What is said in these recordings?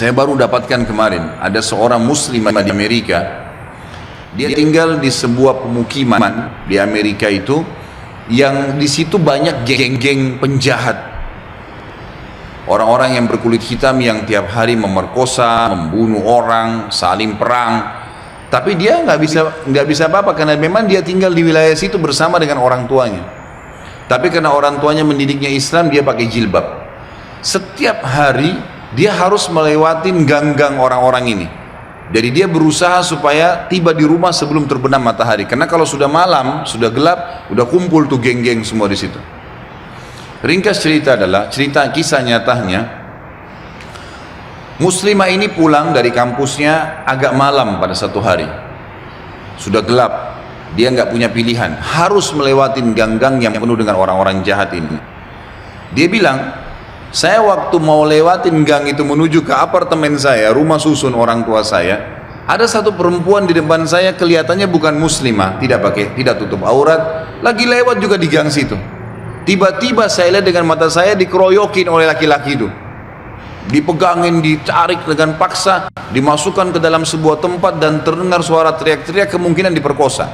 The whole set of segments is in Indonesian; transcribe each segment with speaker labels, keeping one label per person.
Speaker 1: Saya baru dapatkan kemarin, ada seorang muslim di Amerika. Dia tinggal di sebuah pemukiman di Amerika itu, yang di situ banyak geng-geng penjahat. Orang-orang yang berkulit hitam yang tiap hari memerkosa, membunuh orang, saling perang. Tapi dia nggak bisa apa-apa karena memang dia tinggal di wilayah situ bersama dengan orang tuanya. Tapi karena orang tuanya mendidiknya Islam, dia pakai jilbab. Setiap hari dia harus melewati gang-gang orang-orang ini. Jadi dia berusaha supaya tiba di rumah sebelum terbenam matahari. Karena kalau sudah malam, sudah gelap, udah kumpul tuh geng-geng semua di situ. Ringkas cerita adalah cerita kisah nyatanya. Muslimah ini pulang dari kampusnya agak malam pada satu hari. Sudah gelap, dia nggak punya pilihan, harus melewati gang-gang yang penuh dengan orang-orang jahat ini. Dia bilang, saya waktu mau lewatin gang itu menuju ke apartemen saya, rumah susun orang tua saya, ada satu perempuan di depan saya, kelihatannya bukan muslimah, tidak tutup aurat, lagi lewat juga di gang situ. Tiba-tiba saya lihat dengan mata saya dikeroyokin oleh laki-laki itu, dipegangin, ditarik dengan paksa, dimasukkan ke dalam sebuah tempat dan terdengar suara teriak-teriak, kemungkinan diperkosa.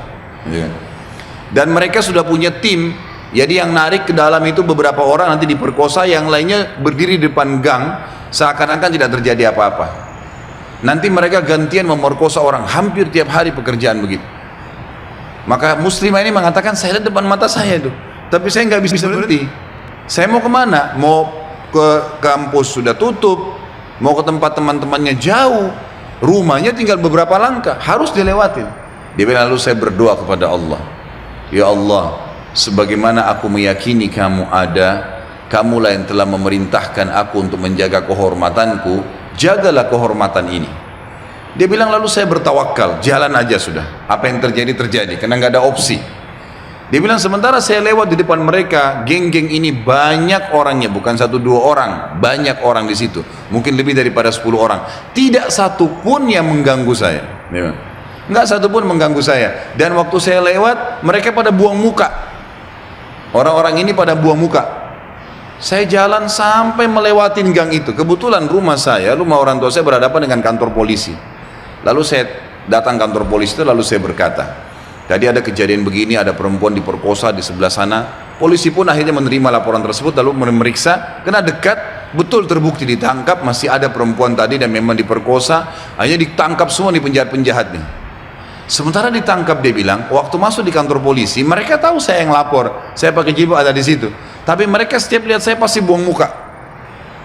Speaker 1: Dan mereka sudah punya tim. Jadi yang narik ke dalam itu beberapa orang, nanti diperkosa, yang lainnya berdiri di depan gang seakan-akan tidak terjadi apa-apa. Nanti mereka gantian memerkosa orang, hampir tiap hari pekerjaan begitu. Maka muslimah ini mengatakan, saya lihat depan mata saya itu, tapi saya nggak bisa berhenti. Saya mau kemana? Mau ke kampus sudah tutup, mau ke tempat teman-temannya jauh, rumahnya tinggal beberapa langkah, harus dilewatin. Dia bilang, lalu saya berdoa kepada Allah, ya Allah, sebagaimana aku meyakini kamu ada, kamulah yang telah memerintahkan aku untuk menjaga kehormatanku, jagalah kehormatan ini. Dia bilang, lalu saya bertawakal, jalan aja sudah, apa yang terjadi terjadi, karena nggak ada opsi. Dia bilang, sementara saya lewat di depan mereka, geng-geng ini banyak orangnya, bukan satu dua orang, banyak orang di situ, mungkin lebih daripada 10 orang, tidak satu pun yang mengganggu saya. Nggak satu pun mengganggu saya. Dan waktu saya lewat, mereka pada buang muka. Orang-orang ini pada buang muka. Saya jalan sampai melewatin gang itu. Kebetulan rumah saya, rumah orang tua saya berhadapan dengan kantor polisi. Lalu saya datang kantor polisi itu, lalu saya berkata, tadi ada kejadian begini, ada perempuan diperkosa di sebelah sana. Polisi pun akhirnya menerima laporan tersebut, lalu memeriksa, kena dekat, betul terbukti ditangkap, masih ada perempuan tadi dan memang diperkosa. Akhirnya ditangkap semua di penjahat-penjahat nih. Sementara ditangkap, dia bilang, waktu masuk di kantor polisi, mereka tahu saya yang lapor, saya pakai jilbab ada di situ. Tapi mereka setiap lihat saya pasti buang muka.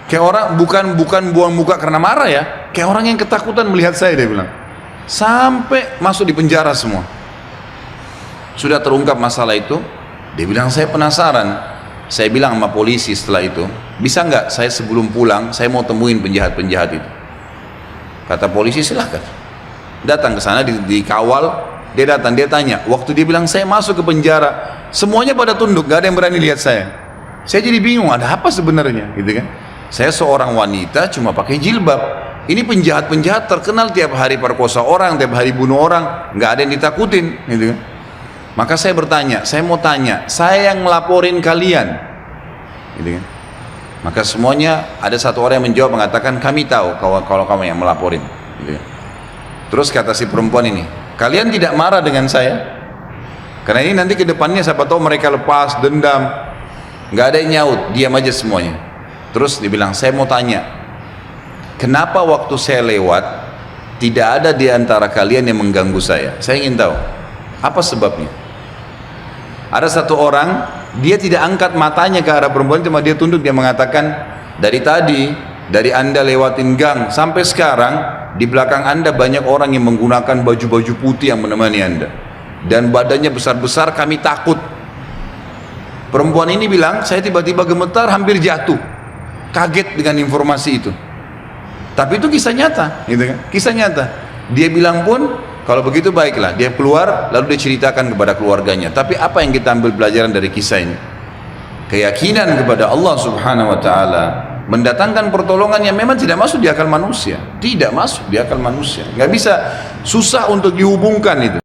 Speaker 1: Kayak orang, bukan buang muka karena marah ya, kayak orang yang ketakutan melihat saya, dia bilang. Sampai masuk di penjara semua. Sudah terungkap masalah itu, dia bilang, saya penasaran. Saya bilang sama polisi setelah itu, bisa nggak saya sebelum pulang, saya mau temuin penjahat-penjahat itu. Kata polisi, silahkan. Datang ke sana, dikawal, dia datang, dia tanya, waktu dia bilang saya masuk ke penjara, semuanya pada tunduk, gak ada yang berani lihat saya. Saya jadi bingung, ada apa sebenarnya, gitu kan? Saya seorang wanita cuma pakai jilbab. Ini penjahat-penjahat terkenal tiap hari perkosa orang, tiap hari bunuh orang, nggak ada yang ditakutin, gitu kan? Maka saya bertanya, saya mau tanya, saya yang ngelaporin kalian, gitu kan? Maka semuanya ada satu orang yang menjawab mengatakan, kami tahu kalau kamu yang melaporin, gitu kan? Terus kata si perempuan ini, kalian tidak marah dengan saya? Karena ini nanti ke depannya siapa tahu mereka lepas dendam. Nggak ada yang nyaut, diam aja semuanya. Terus dibilang, saya mau tanya, kenapa waktu saya lewat tidak ada di antara kalian yang mengganggu saya? Saya ingin tahu, apa sebabnya? Ada satu orang, dia tidak angkat matanya ke arah perempuan, cuma dia tunduk, dia mengatakan, dari Anda lewatin gang sampai sekarang, di belakang Anda banyak orang yang menggunakan baju-baju putih yang menemani Anda, dan badannya besar-besar, kami takut. Perempuan ini bilang, saya tiba-tiba gemetar, hampir jatuh, kaget dengan informasi itu. Tapi itu kisah nyata, gitu kan? Kisah nyata. Dia bilang pun, kalau begitu baiklah, dia keluar, lalu dia ceritakan kepada keluarganya. Tapi apa yang kita ambil pelajaran dari kisah ini? Keyakinan kepada Allah Subhanahu wa Ta'ala mendatangkan pertolongan yang memang tidak masuk di akal manusia, tidak masuk di akal manusia, nggak bisa, susah untuk dihubungkan itu.